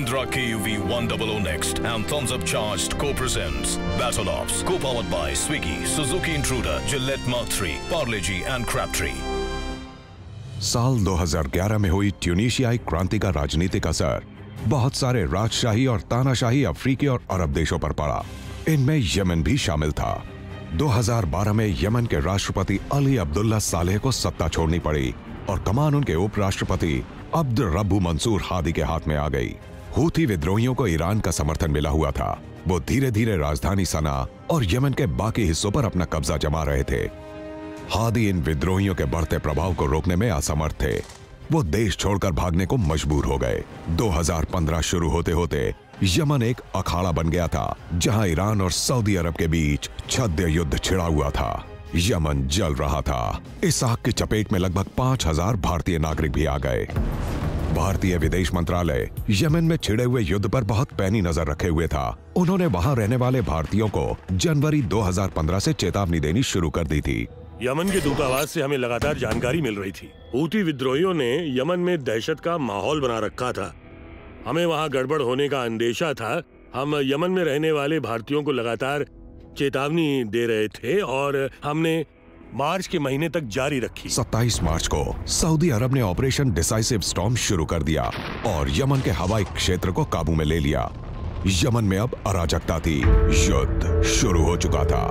Mahindra KUV 100 Next and Thumbs Up Charged co-presents Battle Ops, co-powered by Swiggy, Suzuki Intruder, Gillette Mark III, Parle-G and Crabtree. साल 2011 में हुई ट्यूनीशियाई क्रांति का राजनीतिक असर बहुत सारे राजशाही और तानाशाही अफ्रीकी और अरब देशों पर पड़ा। इनमें यमन भी शामिल था। 2012 में यमन के राष्ट्रपति अली अब्दुल्ला सालेह को सत्ता छोड़नी पड़ी और कमान उनके उपराष्ट्रपति अब्द रब्बू मंसूर हादी के हाथ में आ गई। हूथी विद्रोहियों को ईरान का समर्थन मिला हुआ था। वो धीरे धीरे राजधानी सना और यमन के बाकी हिस्सों पर अपना कब्जा जमा रहे थे। हादी इन विद्रोहियों के बढ़ते प्रभाव को रोकने में असमर्थ थे। वो देश छोड़कर भागने को मजबूर हो गए। 2015 शुरू होते होते यमन एक अखाड़ा बन गया था, जहां ईरान और सऊदी अरब के बीच छद्म युद्ध छिड़ा हुआ था। यमन जल रहा था। इस आग की चपेट में लगभग 5000 भारतीय नागरिक भी आ गए। भारतीय विदेश मंत्रालय यमन में छिड़े हुए युद्ध पर बहुत पैनी नजर रखे हुए था। उन्होंने वहां रहने वाले भारतीयों को जनवरी 2015 से चेतावनी देनी शुरू कर दी थी। यमन के दूतावास से हमें लगातार जानकारी मिल रही थी। हूथी विद्रोहियों ने यमन में दहशत का माहौल बना रखा था। हमें वहां गड़बड़ होने का अंदेशा था। हम यमन में रहने वाले भारतीयों को लगातार चेतावनी दे रहे थे और हमने मार्च के महीने तक जारी रखी। 27 मार्च को सऊदी अरब ने ऑपरेशन डिसाइसिव स्टॉर्म शुरू कर दिया और यमन के हवाई क्षेत्र को काबू में ले लिया। यमन में अब अराजकता थी। युद्ध शुरू हो चुका था।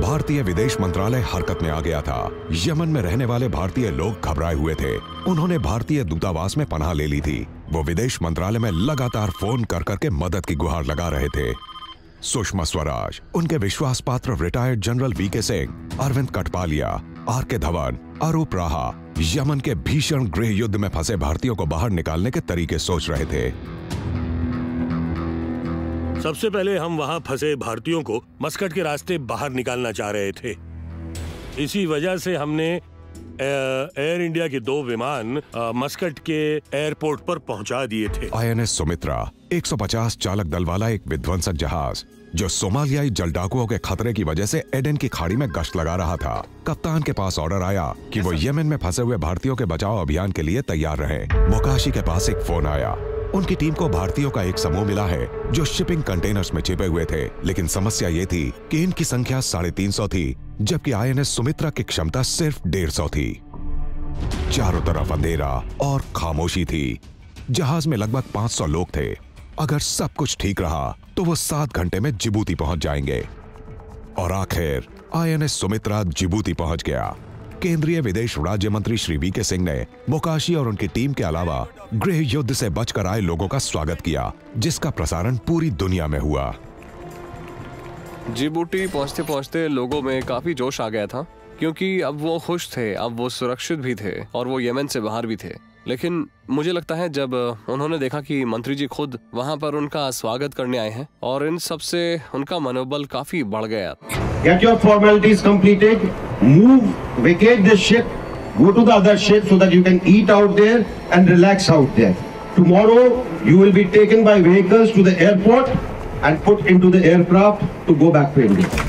भारतीय विदेश मंत्रालय हरकत में आ गया था। यमन में रहने वाले भारतीय लोग घबराए हुए थे। उन्होंने भारतीय दूतावास में पनाह ले ली थी। वो विदेश मंत्रालय में लगातार फोन कर करके मदद की गुहार लगा रहे थे। सुषमा स्वराज, उनके विश्वास पात्र retired general VK Singh, Arvind Katpalia, RK. Dhawan, Arup Raha Yemen के भीषण गृह युद्ध में फंसे भारतीयों को बाहर निकालने के तरीके सोच रहे थे। सबसे पहले हम वहां फंसे भारतीयों को मस्कट के रास्ते बाहर निकालना चाह रहे थे। इसी वजह से हमने एयर इंडिया के 2 विमान मस्कट के एयरपोर्ट पर पहुंचा दिए थे। INS सुमित्रा 150 चालक दल वाला एक विध्वंसक जहाज जो सोमालियाई जलडाकुओं के खतरे की वजह से एडन की खाड़ी में गश्त लगा रहा था। कप्तान के पास ऑर्डर आया कि वो यमन में फंसे हुए भारतीयों के बचाव अभियान के लिए तैयार रहे। मोकाशी के पास एक फोन आया। उनकी टीम को भारतीयों का एक समूह मिला है जो शिपिंग कंटेनर्स में छिपे हुए थे, लेकिन समस्या ये थी कि इनकी संख्या 350 थी, जबकि INS सुमित्रा की क्षमता सिर्फ 150 थी। चारों तरफ अंधेरा और खामोशी थी। जहाज में लगभग 500 लोग थे। अगर सब कुछ ठीक रहा तो वो 7 घंटे में जिबूती पहुंच जाएंगे। और आखिर INS सुमित्रा जिबूती पहुंच गया। केंद्रीय विदेश राज्य मंत्री श्री वीके सिंह ने मोकाशी और उनकी टीम के अलावा गृह युद्ध से बचकर आए लोगों का स्वागत किया, जिसका प्रसारण पूरी दुनिया में हुआ। जिबूटी पहुंचते पहुंचते लोगों में काफी जोश आ गया था, क्योंकि अब वो खुश थे, अब वो सुरक्षित भी थे और वो यमन से बाहर भी थे। लेकिन मुझे लगता है जब उन्होंने देखा कि मंत्री जी खुद वहां पर उनका स्वागत करने आए हैं और इन सब से उनका मनोबल काफी बढ़ गया। Get your formalities completed, move, vacate this ship, go to the other ship so that you can eat out there and relax out there. Tomorrow you will be taken by vehicles to the airport and put into the aircraft to go back to India.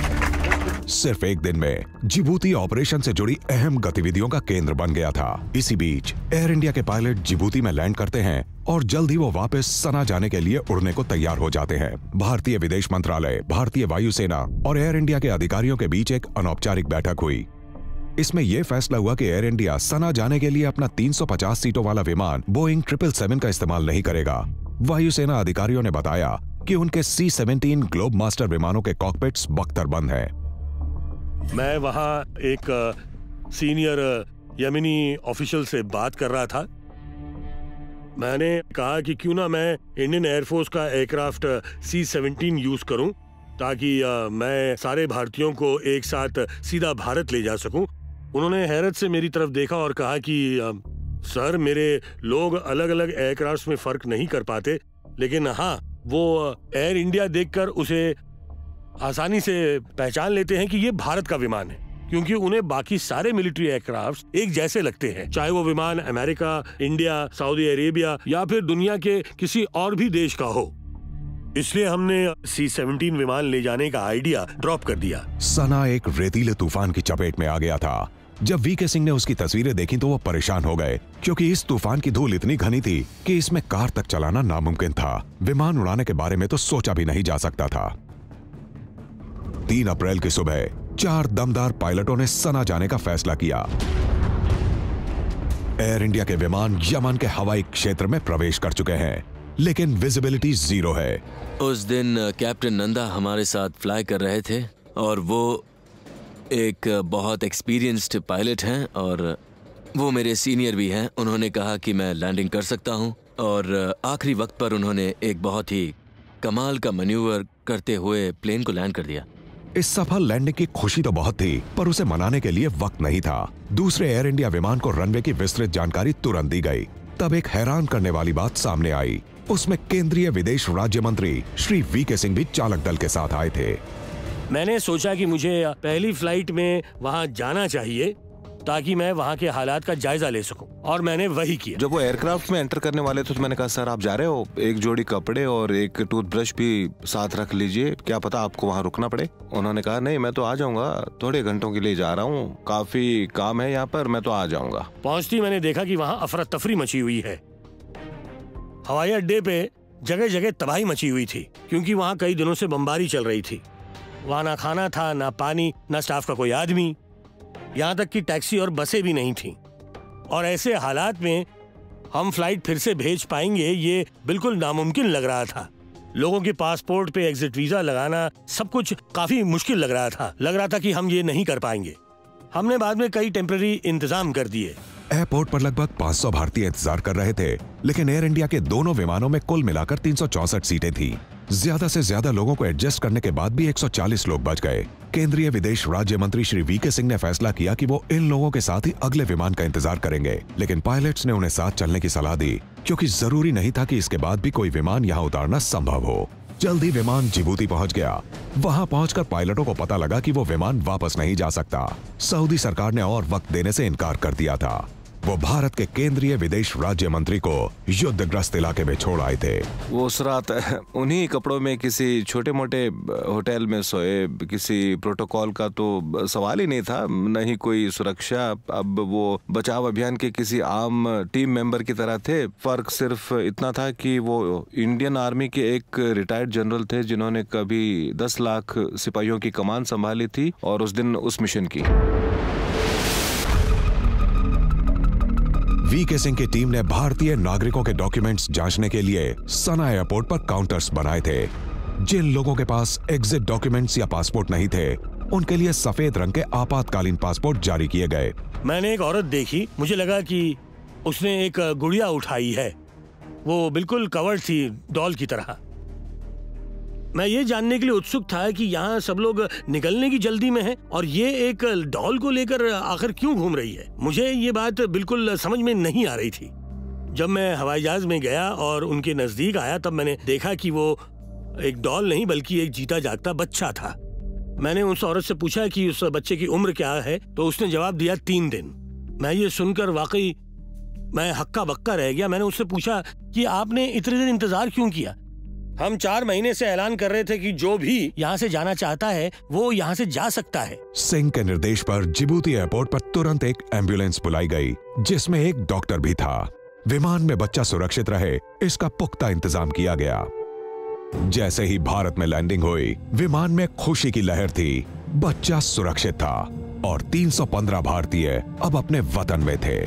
सिर्फ एक दिन में Djibouti operation से जुड़ी अहम गतिविधियों का केंद्र बन गया था। इसी बीच एयर इंडिया के पायलट जिबूती में लैंड करते हैं और जल्द ही वो वापस सना जाने के लिए उड़ने को तैयार हो जाते हैं। भारतीय विदेश मंत्रालय, भारतीय वायुसेना और एयर इंडिया के अधिकारियों के बीच एक अनौपचारिक बैठक हुई। इसमें यह फैसला हुआ कि एयर इंडिया सना जाने के लिए अपना 350 सीटों वाला विमान बोइंग 777 का इस्तेमाल नहीं करेगा। वायुसेना अधिकारियों ने बताया कि उनके C-17 ग्लोब मास्टर विमानों के कॉकपिट्स बख्तर बंद हैं। मैं वहां एक सीनियर यमनी ऑफिशियल से बात कर रहा था। मैंने कहा कि क्यों ना मैं इंडियन एयरफोर्स का एयरक्राफ्ट C-17 यूज करूं, ताकि मैं सारे भारतीयों को एक साथ सीधा भारत ले जा सकूं। उन्होंने हैरत से मेरी तरफ देखा और कहा कि सर, मेरे लोग अलग अलग एयरक्राफ्ट में फर्क नहीं कर पाते, लेकिन हाँ, वो एयर इंडिया देखकर उसे आसानी से पहचान लेते हैं कि ये भारत का विमान है, क्योंकि उन्हें बाकी सारे मिलिट्री एयरक्राफ्ट एक जैसे लगते हैं, चाहे वो विमान अमेरिका, इंडिया, सऊदी अरेबिया या फिर दुनिया के किसी और भी देश का हो। इसलिए हमने C-17 विमान ले जाने का आइडिया ड्रॉप कर दिया। सना एक रेतीले तूफान की चपेट में आ गया था। जब वीके सिंह ने उसकी तस्वीरें देखी तो वो परेशान हो गए, क्योंकि इस तूफान की धूल इतनी घनी थी कि इसमें कार तक चलाना नामुमकिन था। विमान उड़ाने के बारे में तो सोचा भी नहीं जा सकता था। 3 अप्रैल की सुबह 4 दमदार पायलटों ने सना जाने का फैसला किया। एयर इंडिया के विमान यमन के हवाई क्षेत्र में प्रवेश कर चुके हैं, लेकिन विजिबिलिटी 0 है। उस दिन कैप्टन नंदा हमारे साथ फ्लाई कर रहे थे और वो एक बहुत एक्सपीरियंस्ड पायलट हैं और वो मेरे सीनियर भी हैं। उन्होंने कहा कि मैं लैंडिंग कर सकता हूं और आखिरी वक्त पर उन्होंने एक बहुत ही कमाल का मैन्यूवर करते हुए प्लेन को लैंड कर दिया। इस सफल लैंडिंग की खुशी तो बहुत थी, पर उसे मनाने के लिए वक्त नहीं था। दूसरे एयर इंडिया विमान को रनवे की विस्तृत जानकारी तुरंत दी गई। तब एक हैरान करने वाली बात सामने आई। उसमें केंद्रीय विदेश राज्य मंत्री श्री वीके सिंह भी चालक दल के साथ आए थे। मैंने सोचा कि मुझे पहली फ्लाइट में वहां जाना चाहिए ताकि मैं वहां के हालात का जायजा ले सकूं, और मैंने वही किया। जब वो एयरक्राफ्ट में एंटर करने वाले थे तो मैंने कहा सर आप जा रहे हो, एक जोड़ी कपड़े और एक टूथब्रश भी साथ रख लीजिए, क्या पता आपको वहाँ रुकना पड़े। उन्होंने कहा नहीं मैं तो आ जाऊंगा, थोड़े घंटों के लिए जा रहा हूँ, काफी काम है यहाँ पर, मैं तो आ जाऊंगा। पहुंचती मैंने देखा कि वहाँ अफरा तफरी मची हुई है। हवाई अड्डे पे जगह जगह तबाही मची हुई थी, क्योंकि वहाँ कई दिनों से बमबारी चल रही थी। वहाँ ना खाना था, ना पानी, ना स्टाफ का कोई आदमी, यहाँ तक कि टैक्सी और बसें भी नहीं थीं। और ऐसे हालात में हम फ्लाइट फिर से भेज पाएंगे ये बिल्कुल नामुमकिन लग रहा था। लोगों के पासपोर्ट पे एग्जिट वीजा लगाना सब कुछ काफी मुश्किल लग रहा था। कि हम ये नहीं कर पाएंगे। हमने बाद में कई टेम्पररी इंतजाम कर दिए। एयरपोर्ट पर लगभग 500 भारतीय इंतजार कर रहे थे, लेकिन एयर इंडिया के दोनों विमानों में कुल मिलाकर 364 सीटें थी। ज्यादा से ज्यादा लोगों को एडजस्ट करने के बाद भी 140 लोग बच गए। केंद्रीय विदेश राज्य मंत्री श्री वीके सिंह ने फैसला किया कि वो इन लोगों के साथ ही अगले विमान का इंतजार करेंगे, लेकिन पायलट्स ने उन्हें साथ चलने की सलाह दी, क्योंकि जरूरी नहीं था कि इसके बाद भी कोई विमान यहाँ उतारना संभव हो। जल्दी विमान जिबूती पहुंच गया। वहां पहुंचकर पायलटों को पता लगा कि वो विमान वापस नहीं जा सकता। सऊदी सरकार ने और वक्त देने से इनकार कर दिया था। वो भारत के केंद्रीय विदेश राज्य मंत्री को युद्धग्रस्त इलाके में छोड़ आए थे। वो उस रात उन्हीं कपड़ों में किसी छोटे मोटे होटल में सोए। किसी प्रोटोकॉल का तो सवाल ही नहीं था, न ही कोई सुरक्षा। अब वो बचाव अभियान के किसी आम टीम मेंबर की तरह थे। फर्क सिर्फ इतना था कि वो इंडियन आर्मी के एक रिटायर्ड जनरल थे, जिन्होंने कभी 10 लाख सिपाहियों की कमान संभाली थी और उस दिन उस मिशन की। वीके सिंह की टीम ने भारतीय नागरिकों के डॉक्यूमेंट्स जांचने के लिए सना एयरपोर्ट पर काउंटर्स बनाए थे। जिन लोगों के पास एग्जिट डॉक्यूमेंट्स या पासपोर्ट नहीं थे, उनके लिए सफेद रंग के आपातकालीन पासपोर्ट जारी किए गए। मैंने एक औरत देखी, मुझे लगा कि उसने एक गुड़िया उठाई है। वो बिल्कुल कवर्ड थी, डॉल की तरह। मैं ये जानने के लिए उत्सुक था कि यहाँ सब लोग निकलने की जल्दी में हैं और ये एक डॉल को लेकर आखिर क्यों घूम रही है। मुझे ये बात बिल्कुल समझ में नहीं आ रही थी। जब मैं हवाई जहाज में गया और उनके नजदीक आया, तब मैंने देखा कि वो एक डॉल नहीं बल्कि एक जीता जागता बच्चा था। मैंने उस औरत से पूछा कि उस बच्चे की उम्र क्या है, तो उसने जवाब दिया 3 दिन। मैं ये सुनकर वाकई मैं हक्का बक्का रह गया। मैंने उससे पूछा कि आपने इतने दिन इंतजार क्यों किया? हम 4 महीने से ऐलान कर रहे थे कि जो भी यहाँ से जाना चाहता है वो यहाँ से जा सकता है। सिंह के निर्देश पर जिबूती एयरपोर्ट पर तुरंत एक एम्बुलेंस बुलाई गई, जिसमें एक डॉक्टर भी था। विमान में बच्चा सुरक्षित रहे, इसका पुख्ता इंतजाम किया गया। जैसे ही भारत में लैंडिंग हुई, विमान में खुशी की लहर थी। बच्चा सुरक्षित था और 315 भारतीय अब अपने वतन में थे।